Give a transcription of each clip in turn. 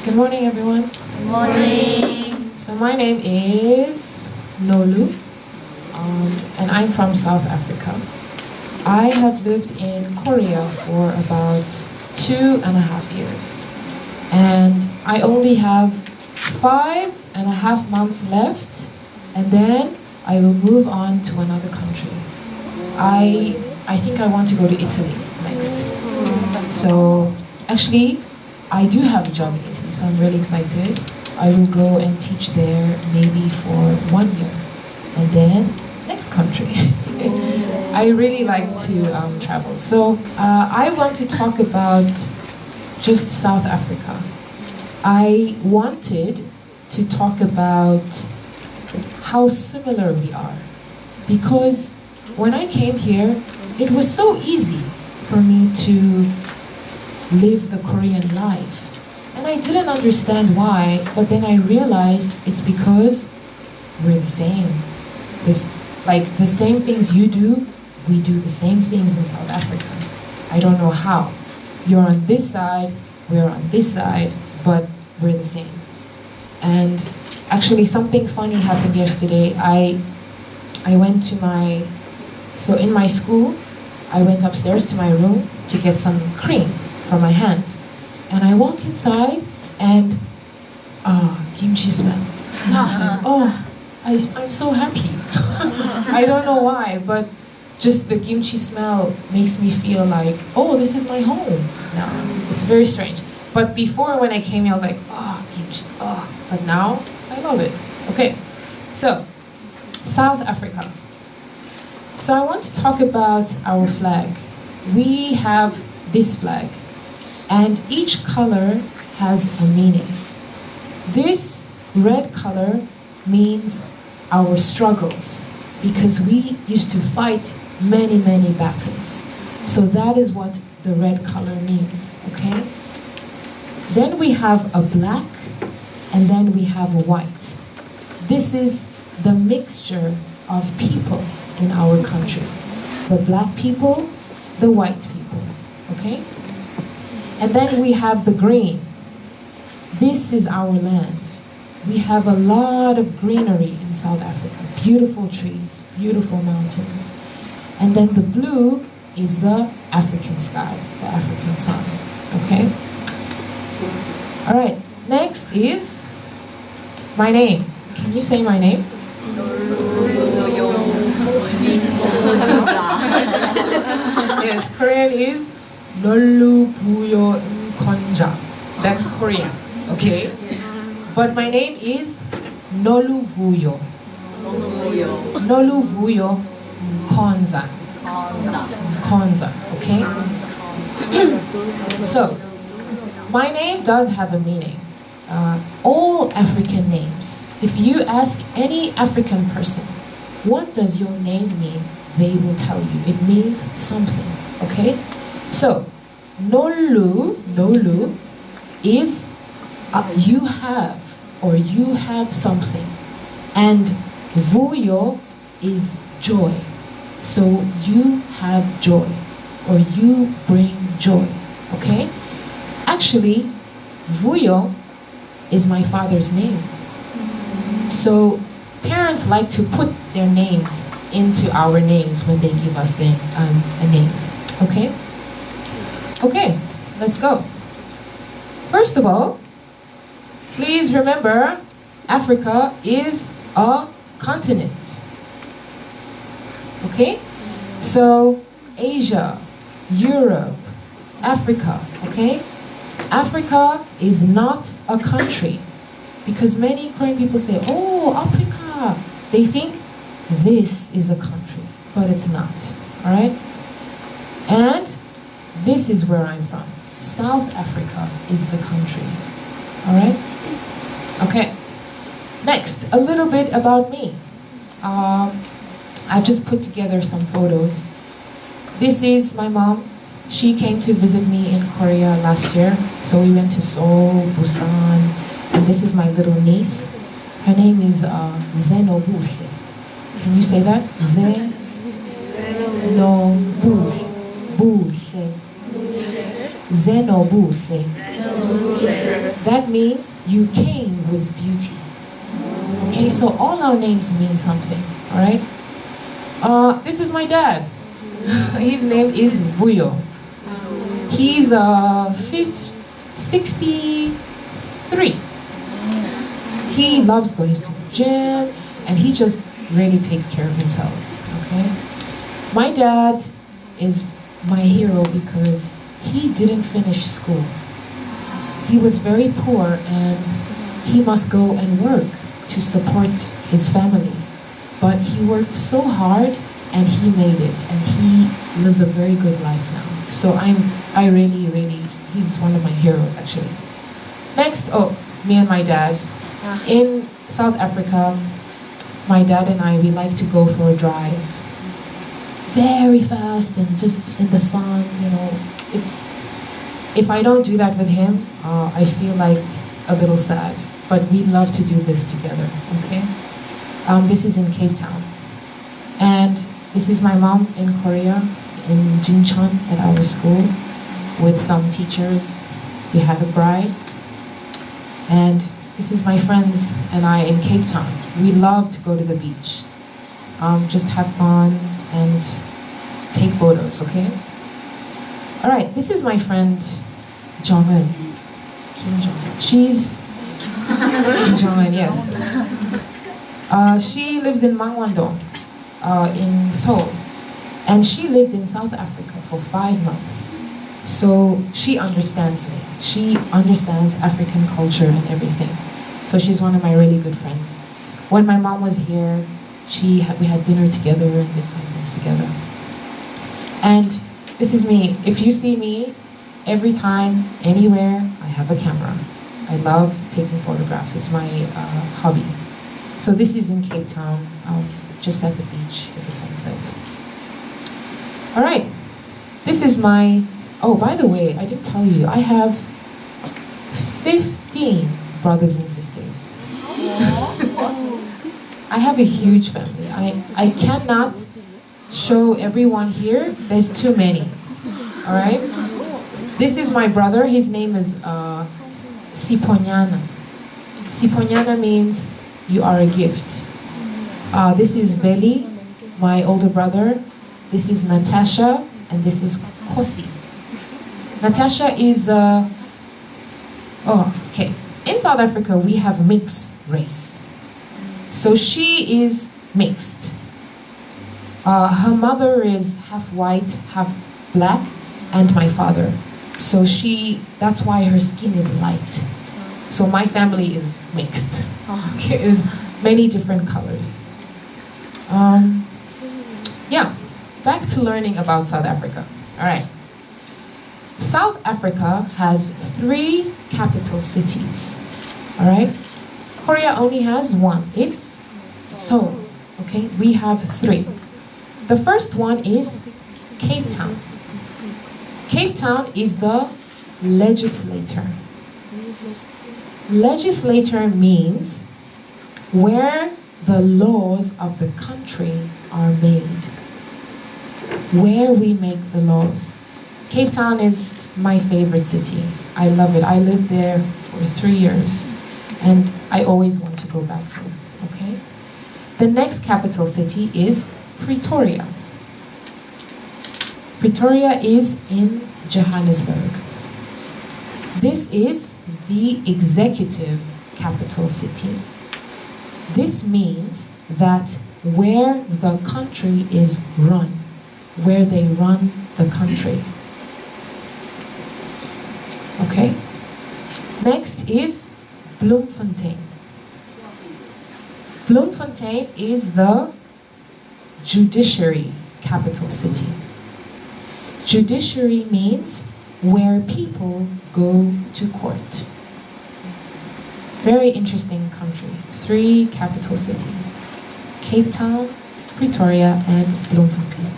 Good morning, everyone. Good morning. So my name is Nolu, and I'm from South Africa. I have lived in Korea for about 2.5 years, and I only have 5.5 months left, and then I will move on to another country. I think I want to go to Italy next. So actually, I do have a job in Italy, so I'm really excited. I will go and teach there maybe for 1 year, and then next country. I really like to travel. So I want to talk about just South Africa. I wanted to talk about how similar we are, because when I came here, it was so easy for me to live the Korean life. And I didn't understand why, but then I realized it's because we're the same. Like the same things you do, we do the same things in South Africa. I don't know how. You're on this side, we're on this side, but we're the same. And actually something funny happened yesterday. I went to in my school, I went upstairs to my room to get some cream for my hands. And I walk inside and, kimchi smell. And I was like, I'm so happy. I don't know why, but just the kimchi smell makes me feel like, this is my home now. It's very strange. But before when I came here, I was like, kimchi, But now, I love it. Okay, so, South Africa. So I want to talk about our flag. We have this flag, and each color has a meaning. This red color means our struggles, because we used to fight many, many battles. So that is what the red color means, okay? Then we have a black, and then we have a white. This is the mixture of people in our country. The black people, the white people, okay? And then we have the green. This is our land. We have a lot of greenery in South Africa. Beautiful trees, beautiful mountains. And then the blue is the African sky, the African sun, okay? All right, next is my name. Can you say my name? Noluvuyo Mkhonza. Yes, Korean is Noluvuyo Mkhonza. That's Korean, okay? But my name is Noluvuyo. Noluvuyo Mkhonza. Mkhonza, okay? So, my name does have a meaning. All African names, if you ask any African person, what does your name mean? They will tell you. It means something, okay? So, Nolu is you have, or you have something. And Vuyo is joy. So you have joy, or you bring joy, okay? Actually, Vuyo is my father's name. So parents like to put their names into our names when they give us a name, okay? Okay, let's go. First of all, please remember, Africa is a continent. Okay? So, Asia, Europe, Africa, okay? Africa is not a country, because many Korean people say, Africa. They think this is a country, but it's not, all right? And this is where I'm from. South Africa is the country, all right? Okay, next, a little bit about me. I've just put together some photos. This is my mom. She came to visit me in Korea last year. So we went to Seoul, Busan, and this is my little niece. Her name is Noluvuyo. Can you say that? Noluvuyo. Noluvuyo. That means you came with beauty. Okay, so all our names mean something, all right? This is my dad. His name is Vuyo. He's 63. He loves going to the gym, and he just really takes care of himself, okay? My dad is my hero because he didn't finish school. He was very poor, and he must go and work to support his family. But he worked so hard, and he made it, and he lives a very good life now. So I really, he's one of my heroes actually. Next, me and my dad. In South Africa, my dad and I, we like to go for a drive. Very fast and just in the sun, you know. If I don't do that with him, I feel like a little sad. But we love to do this together, okay? This is in Cape Town. And this is my mom in Korea, in Jincheon at our school, with some teachers. We had a bride. And this is my friends and I in Cape Town. We love to go to the beach. Just have fun and take photos, okay? All right, this is my friend, Jongeun. Kim Jongeun. She's Kim Jongeun, yes. She lives in Mangwon-dong, in Seoul. And she lived in South Africa for 5 months. So she understands me. She understands African culture and everything. So she's one of my really good friends. When my mom was here, we had dinner together and did some things together. And this is me. If you see me, every time, anywhere, I have a camera. I love taking photographs. It's my hobby. So this is in Cape Town, just at the beach at the sunset. All right, this is my, by the way, I didn't tell you, I have 15 brothers and sisters. I have a huge family. I cannot show everyone here. There's too many. All right? This is my brother. His name is Siponyana. Siponyana means you are a gift. This is Veli, my older brother. This is Natasha, and this is Kosi. Natasha is okay. In South Africa, we have mixed race. So she is mixed. Her mother is half white, half black, and my father. So that's why her skin is light. So my family is mixed. Okay, is many different colors. Yeah, back to learning about South Africa. All right. South Africa has 3 capital cities. All right. Korea only has 1. It's Seoul. Okay, we have 3. The first one is Cape Town. Cape Town is the legislature. Legislature means where the laws of the country are made. Where we make the laws. Cape Town is my favorite city. I love it. I lived there for 3 years, and I always want to go back home. Okay. The next capital city is Pretoria. Pretoria is in Johannesburg. This is the executive capital city. This means that where the country is run, where they run the country. Okay? Next is Bloemfontein. Bloemfontein is the judiciary capital city. Judiciary means where people go to court. Very interesting country. 3 capital cities. Cape Town, Pretoria, and Bloemfontein.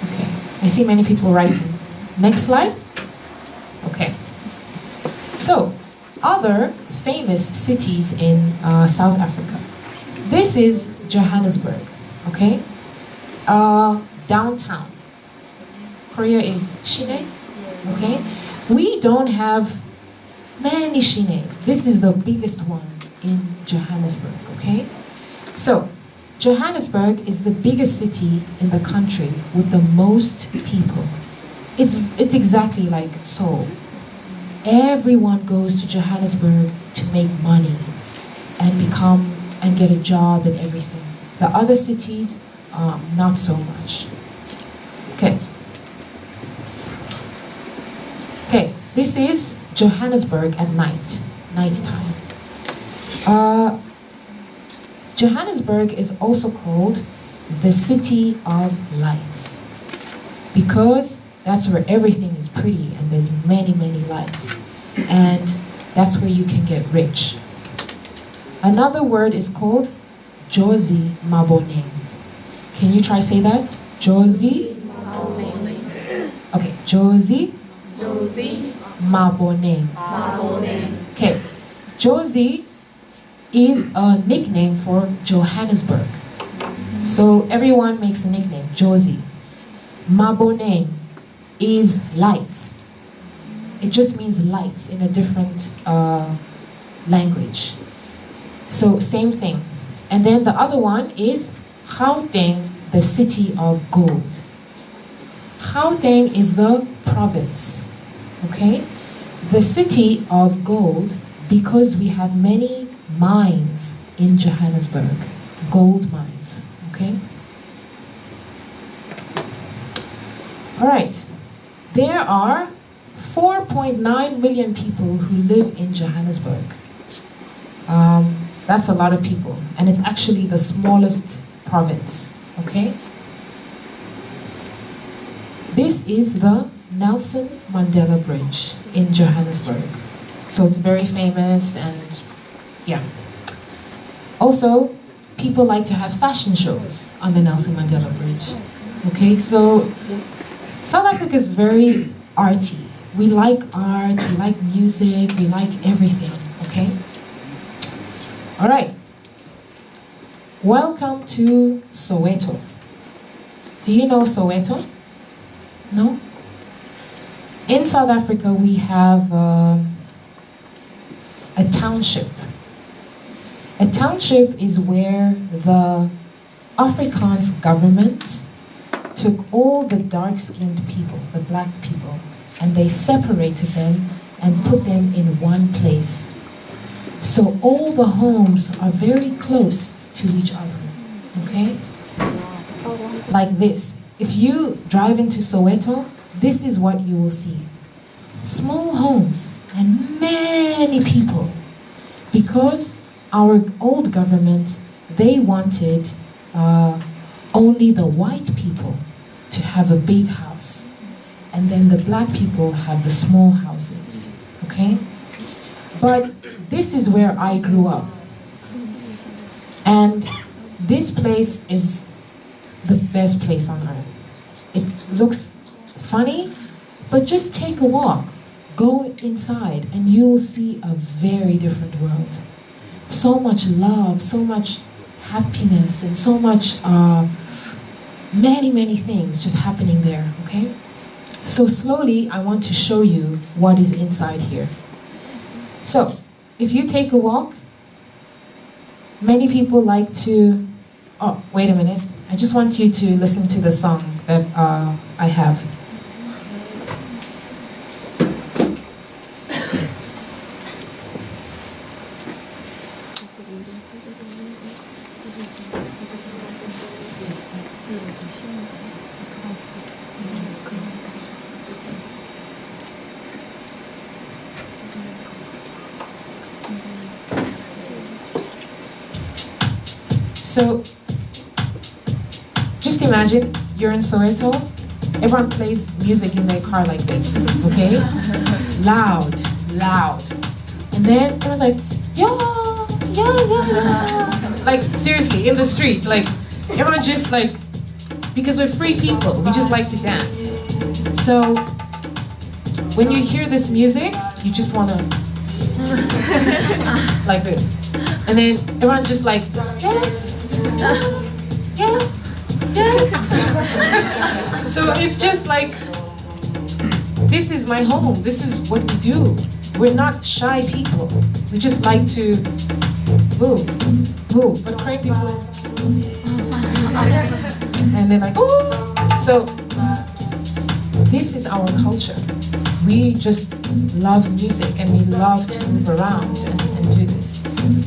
Okay, I see many people writing. Next slide. Okay. So, other famous cities in South Africa. This is Johannesburg, okay? Downtown. Korea is Shine, okay? We don't have many shines. This is the biggest one in Johannesburg, okay? So, Johannesburg is the biggest city in the country with the most people. It's exactly like Seoul. Everyone goes to Johannesburg to make money and get a job and everything. The other cities, not so much. Okay. Okay, this is Johannesburg at nighttime. Johannesburg is also called the City of Lights because that's where everything is pretty and there's many, many lights. And that's where you can get rich. Another word is called Jozi Mabone. Can you try say that? Jozi? Okay, Jozi Mabone. Okay, Jozi is a nickname for Johannesburg. So everyone makes a nickname, Jozi. Mabone is lights. It just means lights in a different language. So same thing. And then the other one is Gauteng, the city of gold. Gauteng is the province, okay? The city of gold because we have many mines in Johannesburg, gold mines, okay? All right, there are 4.9 million people who live in Johannesburg. That's a lot of people, and it's actually the smallest province, okay? This is the Nelson Mandela Bridge in Johannesburg. So it's very famous and yeah. Also, people like to have fashion shows on the Nelson Mandela Bridge. Okay, so South Africa is very arty. We like art, we like music, we like everything, okay? All right. Welcome to Soweto. Do you know Soweto? No? In South Africa, we have a township. A township is where the Afrikaans government took all the dark-skinned people, the black people, and they separated them and put them in one place. So all the homes are very close to each other, okay? Like this. If you drive into Soweto, this is what you will see. Small homes and many people. Because our old government, they wanted only the white people to have a big house. And then the black people have the small houses, okay? But this is where I grew up. And this place is the best place on earth. It looks funny, but just take a walk. Go inside and you will see a very different world. So much love, so much happiness, and so much, many, many things just happening there, okay? So slowly, I want to show you what is inside here. So, if you take a walk, many people like to, oh, wait a minute. I just want you to listen to the song that I have. So, just imagine you're in Soweto, everyone plays music in their car like this, okay? Loud, loud. And then everyone's like, yeah. Like, seriously, in the street, like, everyone just like, because we're free people, we just like to dance. So, when you hear this music, you just wanna, like this. And then everyone's just like, yes. Yes, yes. So it's just like This is my home. This is what we do. We're not shy people. We just like to move. But Korean people, and they're like, oh. So this is our culture. We just love music and we love to move around and do this.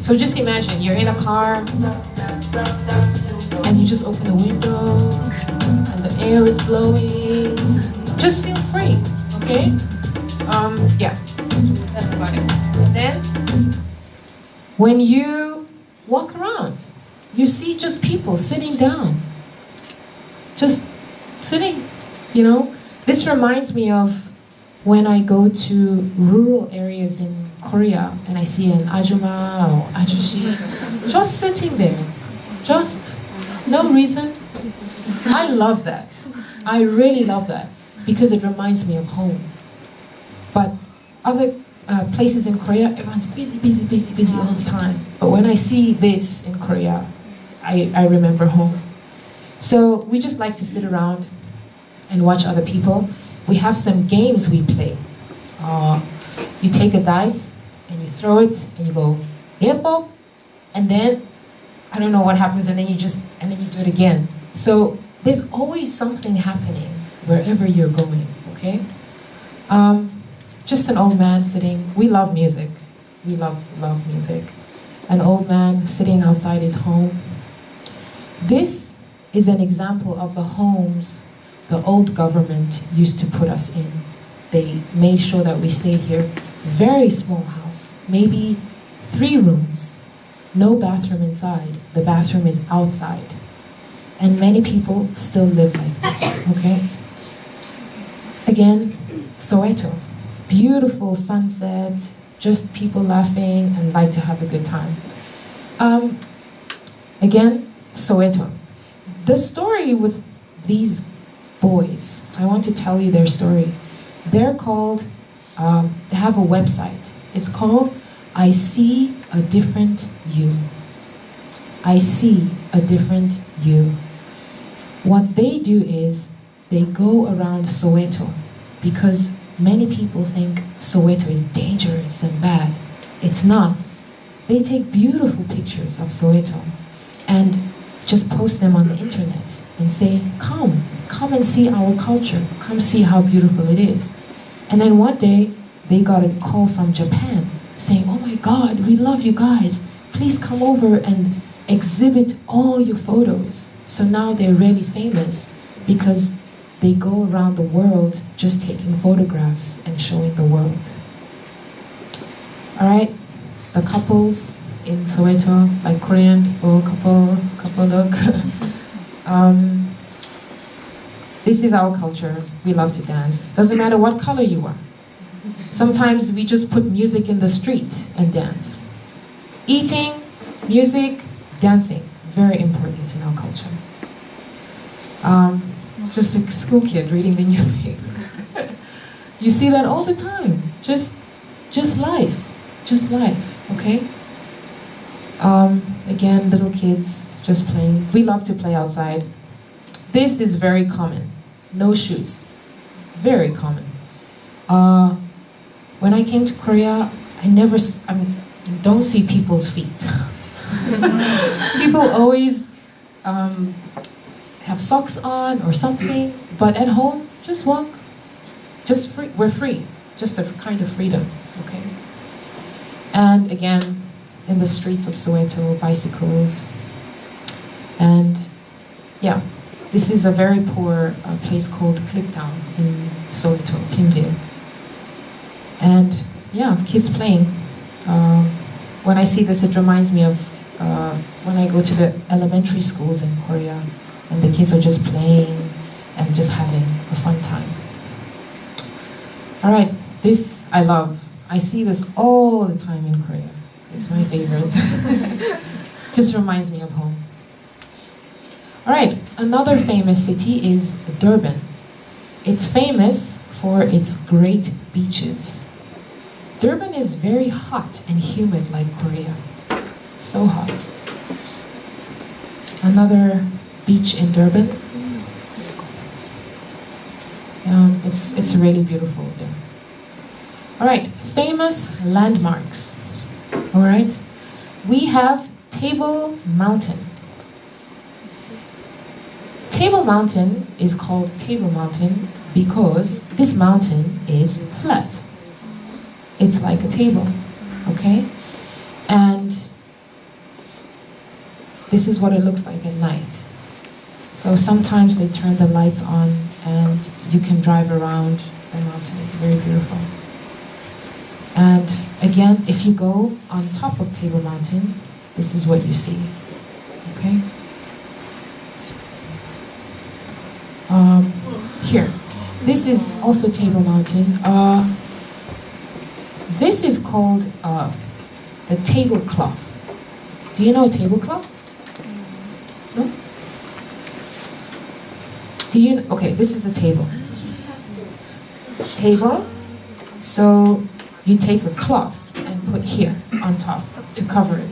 So just imagine you're in a car and you just open the window and the air is blowing. Just feel free, okay? Yeah, that's about it. And then when you walk around, you see just people sitting down, just sitting, you know. This reminds me of when I go to rural areas in Korea and I see an ajuma or ajushi just sitting there, just no reason. I love that. I really love that because it reminds me of home. But other places in Korea, everyone's busy all the time. But when I see this in Korea, I remember home. So we just like to sit around and watch other people. We have some games we play. You take a dice and you throw it and you go, 예뻐, and then I don't know what happens, and then you do it again. So there's always something happening wherever you're going, okay? Just an old man sitting. We love music. We love music. An old man sitting outside his home. This is an example of the homes the old government used to put us in. They made sure that we stayed here. Very small house, maybe 3 rooms, no bathroom inside. The bathroom is outside. And many people still live like this, okay? Again, Soweto. Beautiful sunset, just people laughing and like to have a good time. Again, Soweto. The story with these boys, I want to tell you their story. They're called, they have a website. It's called I See a Different You. I See a Different You. What they do is they go around Soweto because many people think Soweto is dangerous and bad. It's not. They take beautiful pictures of Soweto and just post them on the internet and say, come and see our culture. Come see how beautiful it is. And then one day, they got a call from Japan saying, oh my God, we love you guys. Please come over and exhibit all your photos. So now they're really famous because they go around the world just taking photographs and showing the world. All right, the couples in Soweto, like Korean people, couple look. This is our culture. We love to dance. Doesn't matter what color you are. Sometimes we just put music in the street and dance. Eating, music, dancing, very important in our culture. Just a school kid reading the newspaper. You see that all the time. Just life, okay? Again, little kids just playing. We love to play outside. This is very common. No shoes. Very common. When I came to Korea, I don't see people's feet. People always have socks on or something, but at home, just walk. Just free. We're free. Just a kind of freedom, okay? And again, in the streets of Soweto, bicycles. And yeah, this is a very poor place called Cliptown in Soweto, Pinville. And yeah, kids playing. When I see this, it reminds me of when I go to the elementary schools in Korea, and the kids are just playing and just having a fun time. All right, this I love. I see this all the time in Korea. It's my favorite. Just reminds me of home. All right, another famous city is Durban. It's famous for its great beaches. Durban is very hot and humid like Korea. So hot. Another beach in Durban. It's really beautiful there. All right, famous landmarks. All right, we have Table Mountain. Table Mountain is called Table Mountain because this mountain is flat. It's like a table, okay? And this is what it looks like at night. So sometimes they turn the lights on and you can drive around the mountain. It's very beautiful. And again, if you go on top of Table Mountain, this is what you see, okay? Here, this is also Table Mountain. This is called the tablecloth. Do you know a tablecloth? No? Okay, this is a table. Table, so you take a cloth and put here on top to cover it.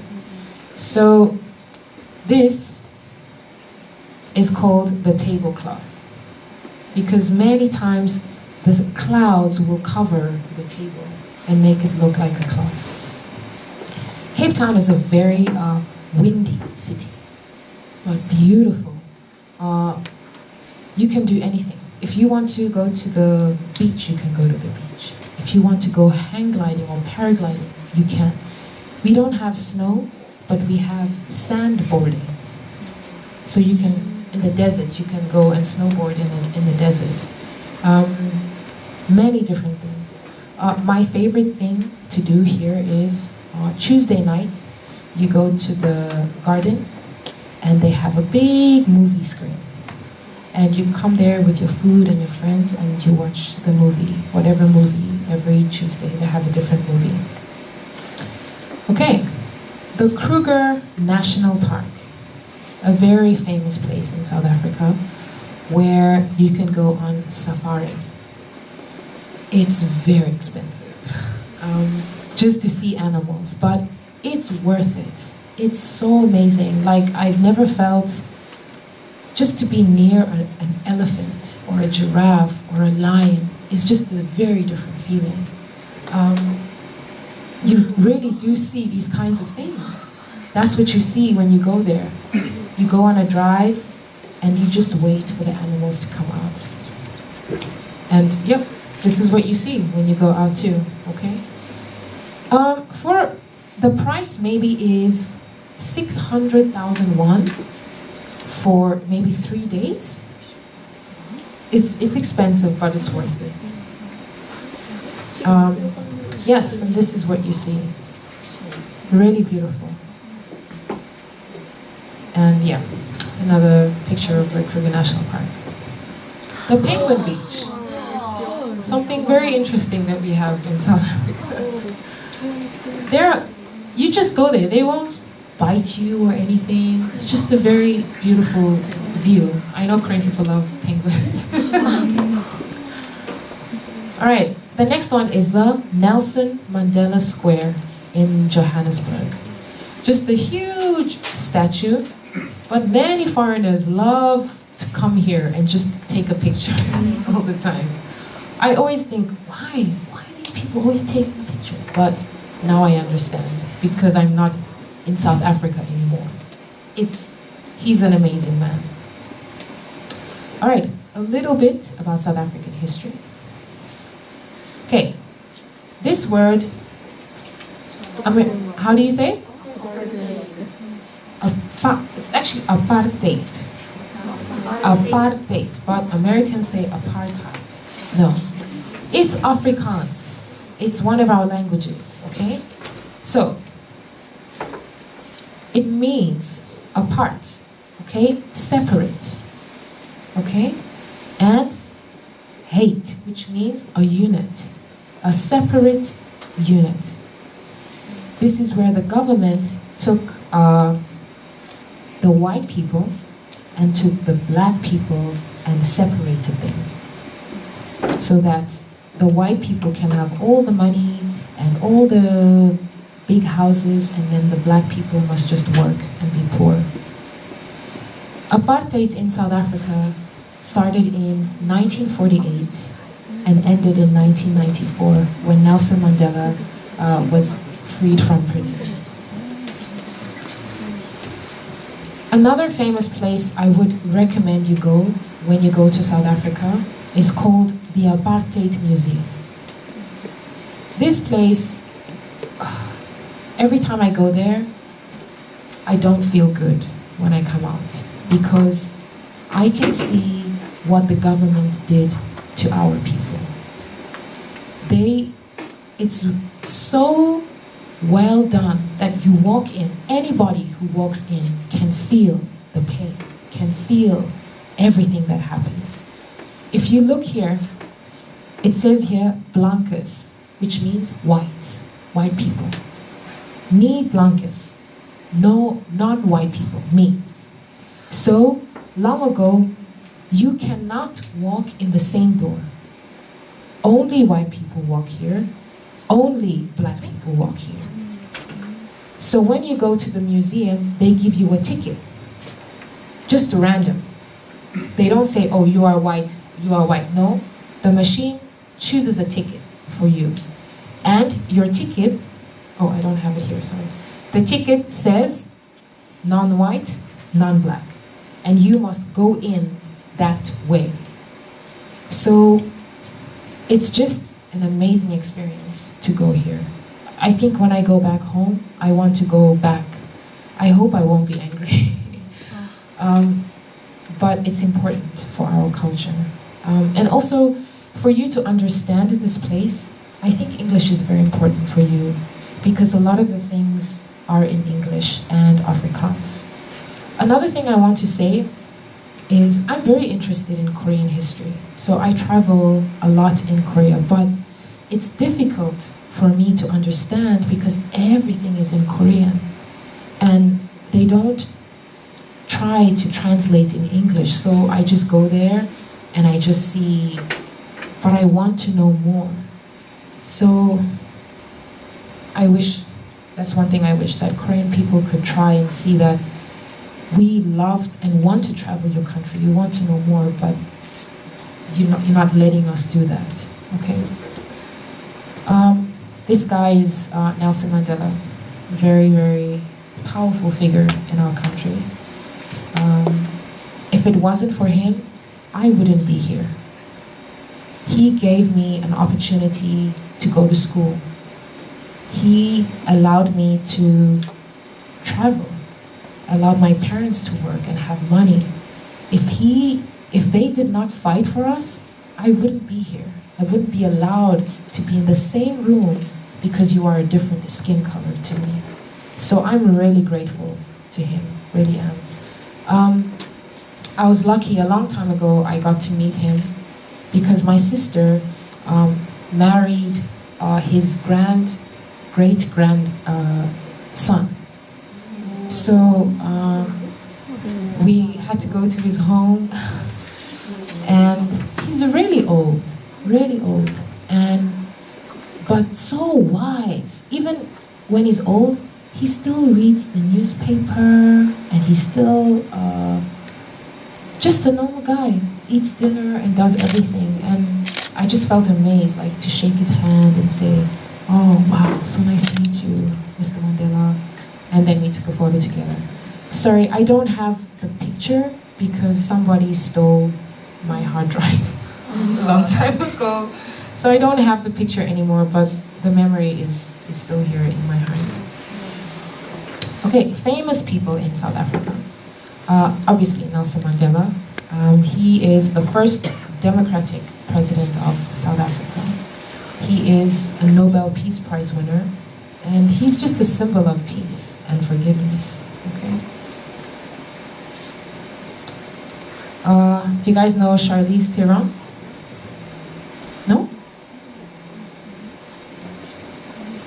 So this is called the tablecloth because many times the clouds will cover the table and make it look like a cloth. Cape Town is a very windy city, but beautiful. You can do anything. If you want to go to the beach, you can go to the beach. If you want to go hang gliding or paragliding, you can. We don't have snow, but we have sandboarding. So you can, in the desert, you can go and snowboard in the desert. Many different things. My favorite thing to do here is Tuesday night, you go to the garden and they have a big movie screen. And you come there with your food and your friends and you watch the movie, whatever movie, every Tuesday they have a different movie. Okay, the Kruger National Park, a very famous place in South Africa where you can go on safari. It's very expensive just to see animals, but it's worth it. It's so amazing. Like, I've never felt just to be near an elephant or a giraffe or a lion is just a very different feeling. You really do see these kinds of things. That's what you see when you go there. You go on a drive and you just wait for the animals to come out. And yep, this is what you see when you go out too, okay? For the price maybe is 600,000 won for maybe 3 days. It's expensive, but it's worth it. Yes, and this is what you see. Really beautiful. And yeah, another picture of the Kruger National Park. The Penguin Beach. Something very interesting that we have in South Africa. You just go there. They won't bite you or anything. It's just a very beautiful view. I know Korean people love penguins. All right, the next one is the Nelson Mandela Square in Johannesburg. Just a huge statue, but many foreigners love to come here and just take a picture all the time. I always think, why do these people always take a picture? But now I understand, because I'm not in South Africa anymore. He's an amazing man. All right, a little bit about South African history. Okay, this word, how do you say? It's actually apartheid. Apartheid, but Americans say apartheid. No, it's Afrikaans. It's one of our languages, okay? So, it means apart, okay? Separate, okay? And hate, which means a unit, a separate unit. This is where the government took the white people and took the black people and separated them, so that the white people can have all the money and all the big houses, and then the black people must just work and be poor. Apartheid in South Africa started in 1948 and ended in 1994 when Nelson Mandela was freed from prison. Another famous place I would recommend you go when you go to South Africa is called the Apartheid Museum. This place, every time I go there, I don't feel good when I come out because I can see what the government did to our people. It's so well done that you walk in, anybody who walks in can feel the pain, can feel everything that happens. If you look here, it says here, blancos, which means whites, white people. Me, blancos, no, non-white people, me. So, long ago, you cannot walk in the same door. Only white people walk here, only black people walk here. So when you go to the museum, they give you a ticket, just random. They don't say, oh, you are white, you are white. No, the machine chooses a ticket for you. And your ticket, oh, I don't have it here, sorry. The ticket says non-white, non-black. And you must go in that way. So it's just an amazing experience to go here. I think when I go back home, I want to go back. I hope I won't be angry. But it's important for our culture. And also, for you to understand this place, I think English is very important for you because a lot of the things are in English and Afrikaans. Another thing I want to say is I'm very interested in Korean history. So I travel a lot in Korea, but it's difficult for me to understand because everything is in Korean. And they don't try to translate in English. So I just go there and I just see, but I want to know more. So that's one thing I wish, that Korean people could try and see that we loved and want to travel your country. You want to know more, but you're not letting us do that. Okay. This guy is Nelson Mandela, very, very powerful figure in our country. If it wasn't for him, I wouldn't be here. He gave me an opportunity to go to school. He allowed me to travel, allowed my parents to work and have money. If they did not fight for us, I wouldn't be here. I wouldn't be allowed to be in the same room because you are a different skin color to me. So I'm really grateful to him, really am. I was lucky, a long time ago I got to meet him because my sister married his great-grand son. So we had to go to his home, and he's really old, but so wise. Even when he's old, he still reads the newspaper, and he's still just a normal guy, eats dinner and does everything. And I just felt amazed, like to shake his hand and say, oh wow, so nice to meet you, Mr. Mandela. And then we took a photo together. Sorry, I don't have the picture because somebody stole my hard drive a long time ago. So I don't have the picture anymore, but the memory is still here in my heart. Okay, famous people in South Africa. Obviously, Nelson Mandela. He is the first democratic president of South Africa. He is a Nobel Peace Prize winner, and he's just a symbol of peace and forgiveness. Okay. Do you guys know Charlize Theron? No?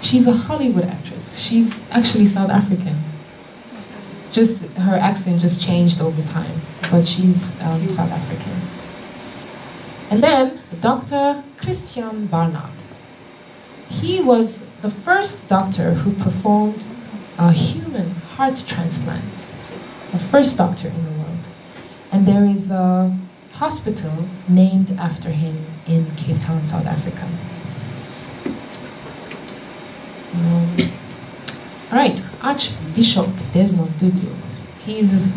She's a Hollywood actress. She's actually South African. Just her accent just changed over time, but she's South African. And then Dr. Christian Barnard. He was the first doctor who performed a human heart transplant, the first doctor in the world. And there is a hospital named after him in Cape Town, South Africa. All right, Archbishop Desmond Tutu. He's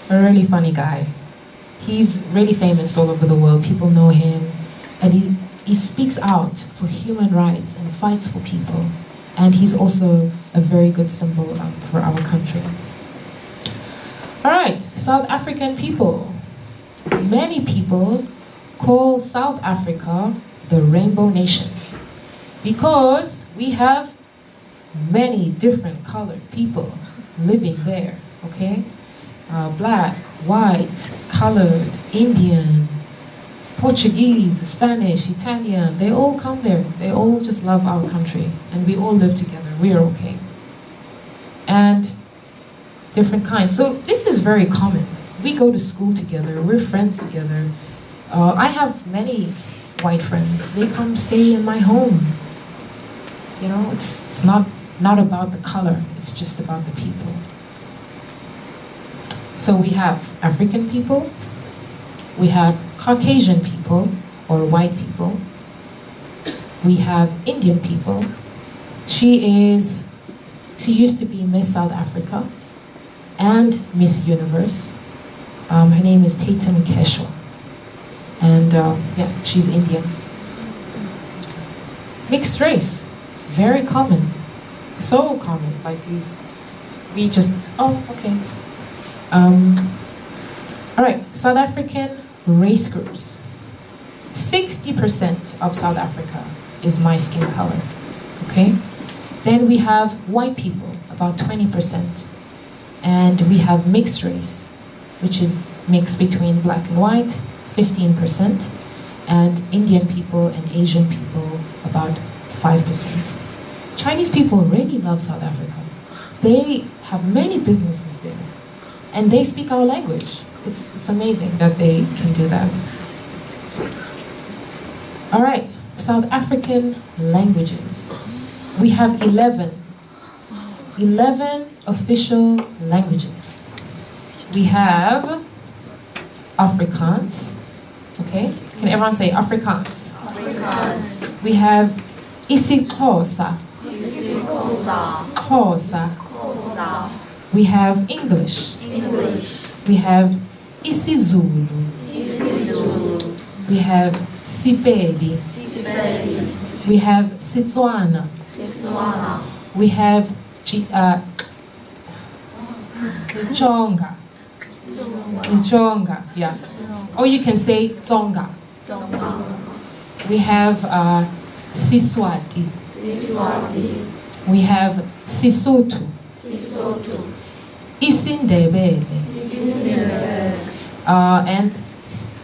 a really funny guy. He's really famous all over the world. People know him. And he speaks out for human rights and fights for people. And he's also a very good symbol for our country. All right, South African people. Many people call South Africa the Rainbow Nation because we have many different colored people living there, okay? Black, white, colored, Indian, Portuguese, Spanish, Italian, they all come there. They all just love our country and we all live together. We are okay. And different kinds. So this is very common. We go to school together. We're friends together. I have many white friends. They come stay in my home. You know, it's not about the color. It's just about the people. So we have African people. We have Caucasian people or white people. We have Indian people. She used to be Miss South Africa and Miss Universe. Her name is Tatum Keshaw. And yeah, she's Indian. Mixed race, very common. So common, like we just, oh, okay. All right, South African race groups. 60% of South Africa is my skin color, okay? Then we have white people, about 20%. And we have mixed race, which is mixed between black and white, 15%. And Indian people and Asian people, about 5%. Chinese people really love South Africa. They have many businesses there. And they speak our language. It's amazing that they can do that. All right, South African languages. We have 11 official languages. We have Afrikaans. Okay, can everyone say Afrikaans? Afrikaans. We have isiXhosa. Xhosa. Xhosa. We have English. English. We have isiZulu. isiZulu. We have Sepedi. Sepedi. We have Setswana. Setswana. We have Tsonga. Tsonga, yeah. Or you can say Tsonga. Tsonga. We have Siswati. Siswati. We have Sesotho. Sesotho. Isindebele. Isindebele. And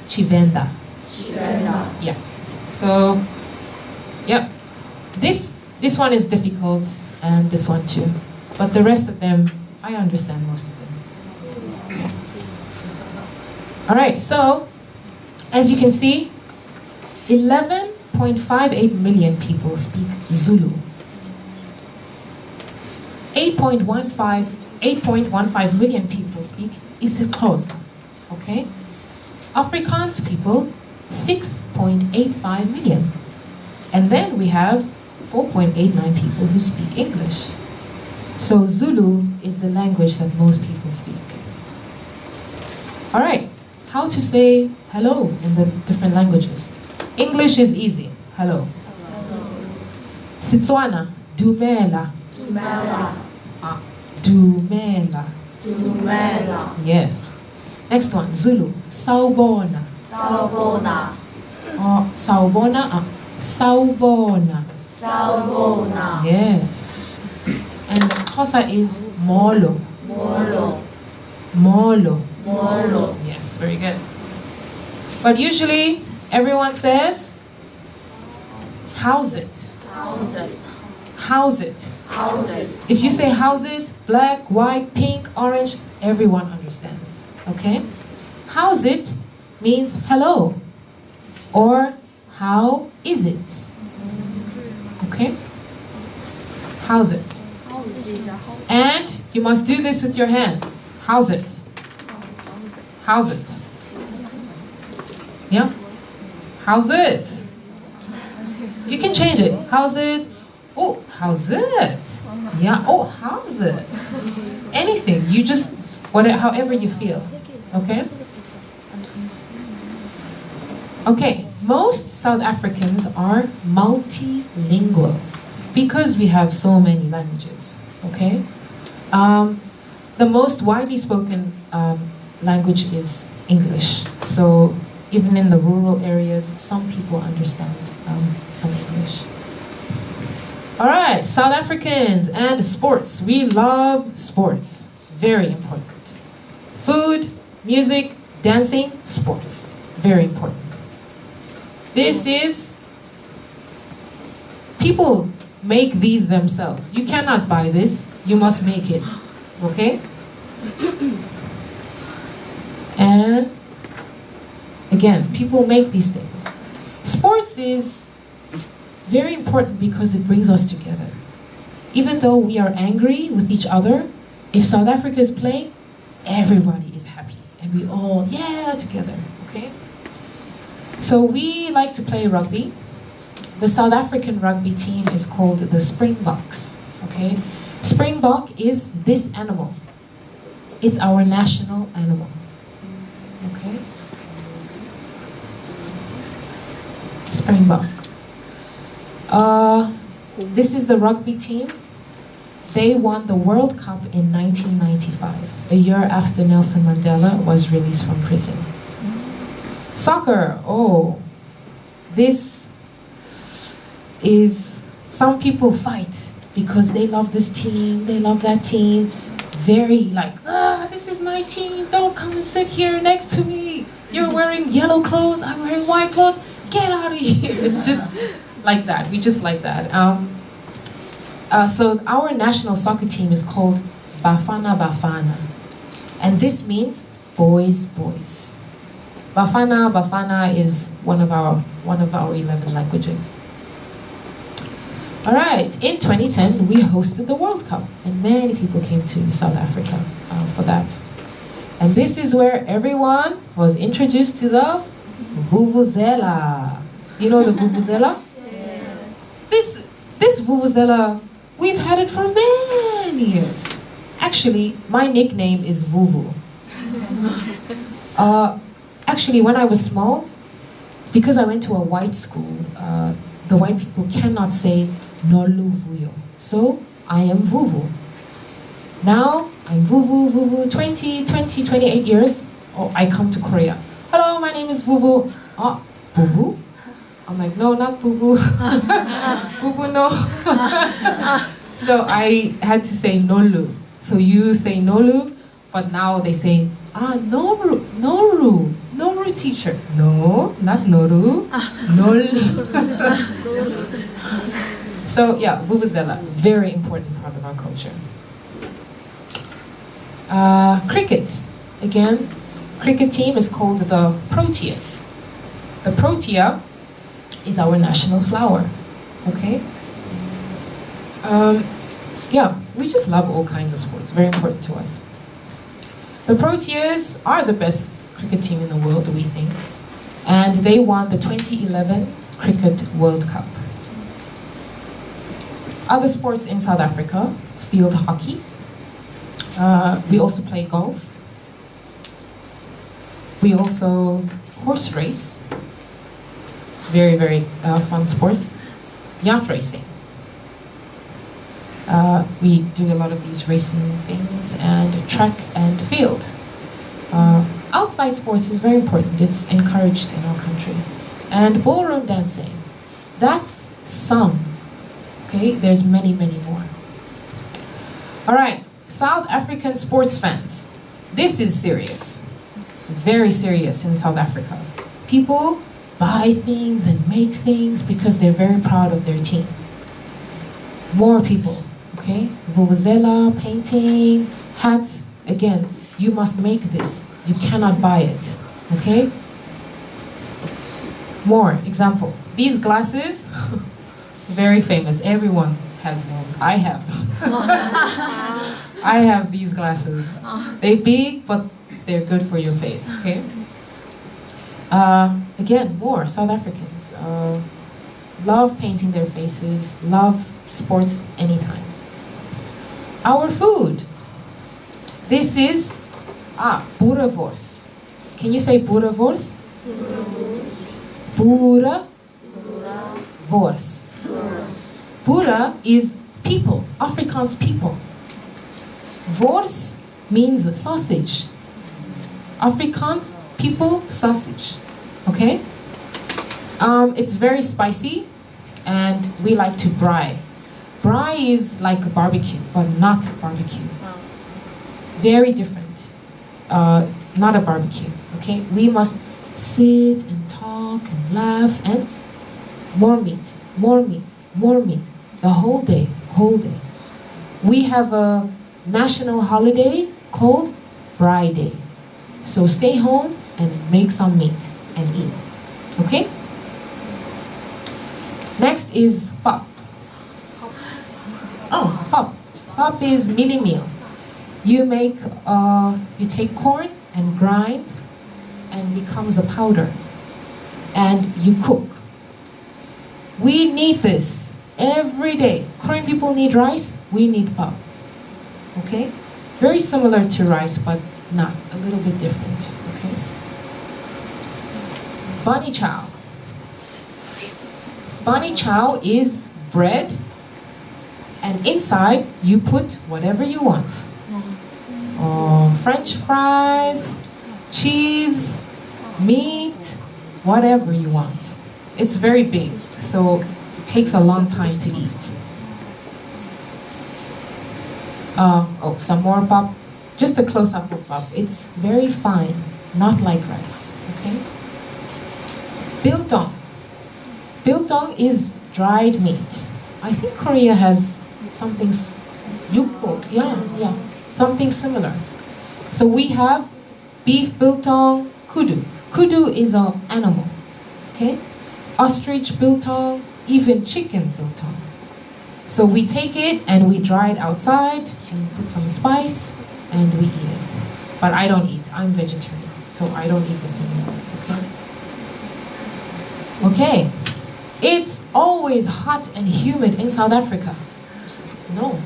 Chivenda. Chivenda. Yeah. So, yeah. This one is difficult, and this one too. But the rest of them, I understand most of them. All right, so as you can see, 11.58 million people speak Zulu. 8.15 million people speak isiXhosa. Okay? Afrikaans people, 6.85 million. And then we have 4.89 people who speak English. So Zulu is the language that most people speak. All right, how to say hello in the different languages. English is easy, hello. Setswana, dumela. Dumela. Dumela. Dumela. Yes. Next one, Zulu, sawubona. Sawubona. Sawubona, sawubona. Sawubona. Yes. And the Xhosa is molo. Molo. Molo. Molo. Yes, very good. But usually everyone says, how's it? How's it? How's it? How's it? If you say how's it, black, white, pink, orange, everyone understands. Okay? How's it means hello. Or how is it? Okay? How's it? And you must do this with your hand. How's it? How's it? Yeah? How's it? You can change it. How's it? Oh, how's it? Yeah. Oh, how's it? Anything. You just however you feel. Okay. Okay. Most South Africans are multilingual because we have so many languages. Okay. The most widely spoken language is English. So even in the rural areas, some people understand some English. All right, South Africans and sports. We love sports. Very important. Food, music, dancing, sports. Very important. This is, people make these themselves. You cannot buy this. You must make it. Okay? And again, people make these things. Sports is very important because it brings us together. Even though we are angry with each other, if South Africa is playing, everybody is happy. And we all, yeah, together, okay? So we like to play rugby. The South African rugby team is called the Springboks, okay? Springbok is this animal. It's our national animal, okay? Springbok. This is the rugby team. They won the World Cup in 1995, a year after Nelson Mandela was released from prison. Soccer, oh, this is, some people fight because they love this team, they love that team. Very like, this is my team, don't come and sit here next to me. You're wearing yellow clothes, I'm wearing white clothes, get out of here. It's just like that, we just like that. So our national soccer team is called Bafana Bafana. And this means boys, boys. Bafana is one of our 11 languages. All right, in 2010, we hosted the World Cup, and many people came to South Africa for that. And this is where everyone was introduced to the Vuvuzela. You know the Vuvuzela? Yes. This Vuvuzela, we've had it for many years. Actually, my nickname is Vuvu. Actually, when I was small, because I went to a white school, the white people cannot say Noluvuyo. So I am Vuvu. Now I'm Vuvu, 28 years. Oh, I come to Korea. Hello, my name is Vuvu. Oh, Bubu? I'm like, no, not Bubu. Bubu, no. So I had to say Nolu. So you say Nolu, but now they say, Noru teacher. No, not Noru. Nolu. So yeah, Vuvuzela, very important part of our culture. Cricket. Again, cricket team is called the Proteas. The Protea is our national flower. Okay? Yeah, we just love all kinds of sports, very important to us. The Proteas are the best cricket team in the world, we think. And they won the 2011 Cricket World Cup. Other sports in South Africa, field hockey. We also play golf. We also horse race. Very, very fun sports. Yacht racing. We do a lot of these racing things, and track and field. Outside sports is very important. It's encouraged in our country. And ballroom dancing. That's some. Okay, there's many, many more. All right, South African sports fans. This is serious. Very serious in South Africa. People buy things and make things because they're very proud of their team. More people, okay? Vuvuzela, painting, hats. Again, you must make this. You cannot buy it, okay? More, example. These glasses, very famous. Everyone has one. I have. I have these glasses. They're big, but they're good for your face, okay? Again, more South Africans. love painting their faces, love sports anytime. Our food. This is boerewors. Can you say boerewors? Boerewors. Boere is people, Afrikaans people. Wors means sausage. Afrikaans, people, sausage. Okay? It's very spicy and we like to braai. Braai is like a barbecue, but not barbecue. Very different. Not a barbecue. Okay? We must sit and talk and laugh and more meat, more meat, more meat. The whole day, whole day. We have a national holiday called Braai Day. So stay home and make some meat and eat. Okay? Next is pap. Oh, pap. Pap is mili meal. You take corn and grind and becomes a powder. And you cook. We need this every day. Korean people need rice, we need pap. Okay? Very similar to rice, but not, a little bit different. Okay? Bani chow. Bani chow is bread, and inside you put whatever you want. French fries, cheese, meat, whatever you want. It's very big, so it takes a long time to eat. Some more pap. Just a close-up of pap. It's very fine, not like rice. Okay. Biltong. Biltong is dried meat. I think Korea has something. Yukbo. Yeah. Something similar. So we have beef biltong, kudu. Kudu is an animal. Okay. Ostrich biltong, even chicken biltong. So we take it and we dry it outside and put some spice and we eat it. But I don't eat. I'm vegetarian, so I don't eat this anymore. Okay. Okay. It's always hot and humid in South Africa. No.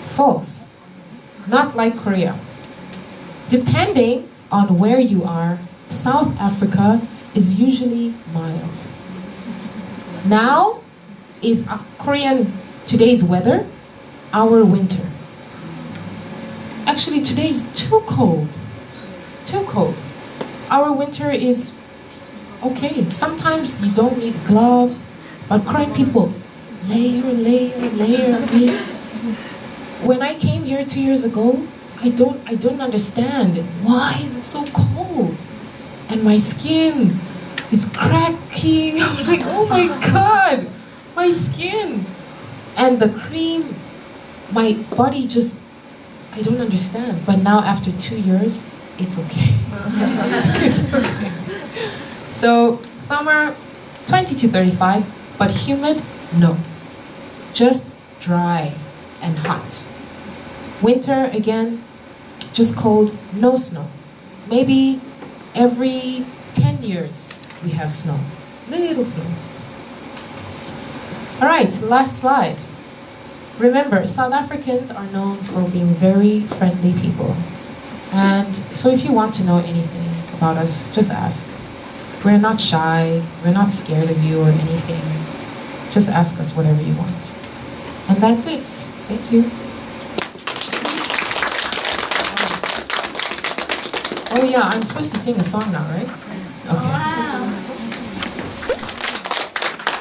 False. Not like Korea. Depending on where you are, South Africa is usually mild. Now is today's weather, our winter. Actually, today's too cold. Too cold. Our winter is okay. Sometimes you don't need gloves, but Korean people, layer. When I came here 2 years ago, I don't understand why is it so cold, and my skin is cracking. I'm like, oh my god, my skin, and the cream, my body just, I don't understand. But now after 2 years, it's okay. It's okay. So summer 20 to 35, but humid, no, just dry and hot. Winter again, just cold, no snow. Maybe every 10 years we have snow, little snow. All right, last slide. Remember, South Africans are known for being very friendly people. And so if you want to know anything about us, just ask. We're not shy, we're not scared of you or anything. Just ask us whatever you want. And that's it. Thank you. Oh yeah, I'm supposed to sing a song now, right? Okay. Wow.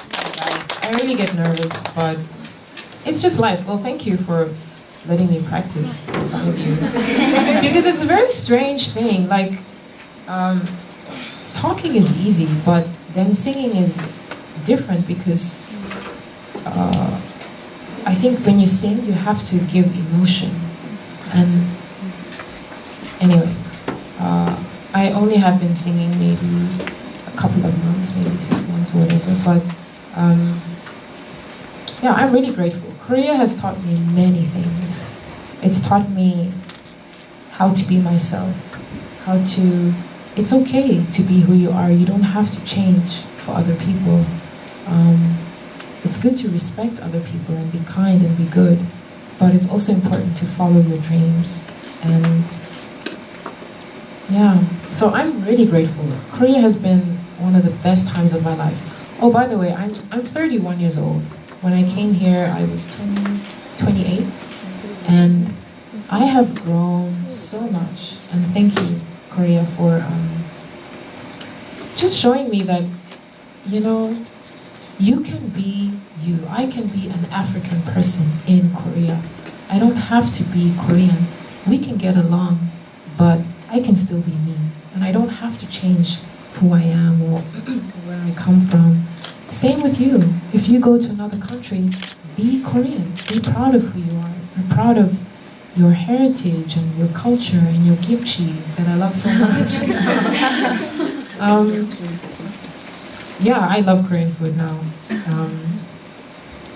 Sorry guys, I really get nervous, but it's just life. Well, thank you for letting me practice in front of you. Because it's a very strange thing. Like, talking is easy, but then singing is different because I think when you sing, you have to give emotion. And anyway, I only have been singing maybe a couple of months, maybe 6 months or whatever, but yeah, I'm really grateful. Korea has taught me many things. It's taught me how to be myself, it's okay to be who you are. You don't have to change for other people. It's good to respect other people and be kind and be good, but it's also important to follow your dreams. And yeah, so I'm really grateful. Korea has been one of the best times of my life. Oh, by the way, I'm 31 years old. When I came here, I was 28, and I have grown so much. And thank you, Korea, for just showing me that, you know, you can be you. I can be an African person in Korea. I don't have to be Korean. We can get along, but I can still be me. And I don't have to change who I am or where I come from. Same with you. If you go to another country, be Korean. Be proud of who you are. Be proud of your heritage and your culture and your kimchi that I love so much. Yeah, I love Korean food now.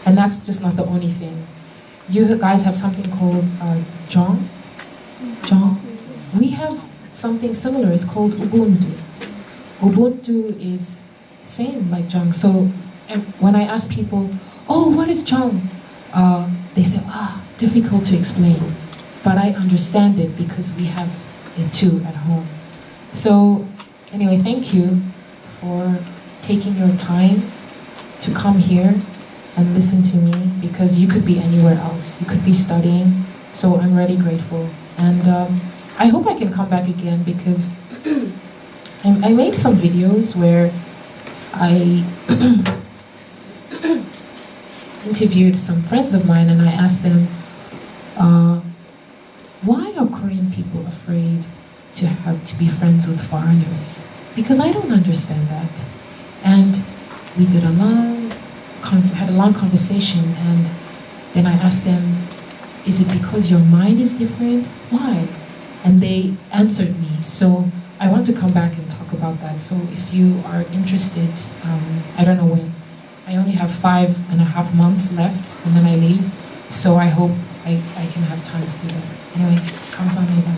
And that's just not the only thing. You guys have something called jong. Jong. We have something similar. It's called Ubuntu. Ubuntu is same like jong. So when I ask people, oh, what is jong? They say, difficult to explain. But I understand it because we have it too at home. So anyway, thank you for taking your time to come here and listen to me, because you could be anywhere else. You could be studying. So I'm really grateful. And I hope I can come back again, because I made some videos where I interviewed some friends of mine, and I asked them, why are Korean people afraid to be friends with foreigners? Because I don't understand that. And we had a long conversation, and then I asked them, is it because your mind is different? Why? And they answered me. So I want to come back and talk about that. So if you are interested, I don't know when. I only have 5.5 months left, and then I leave. So I hope I can have time to do that. Anyway, 감사합니다.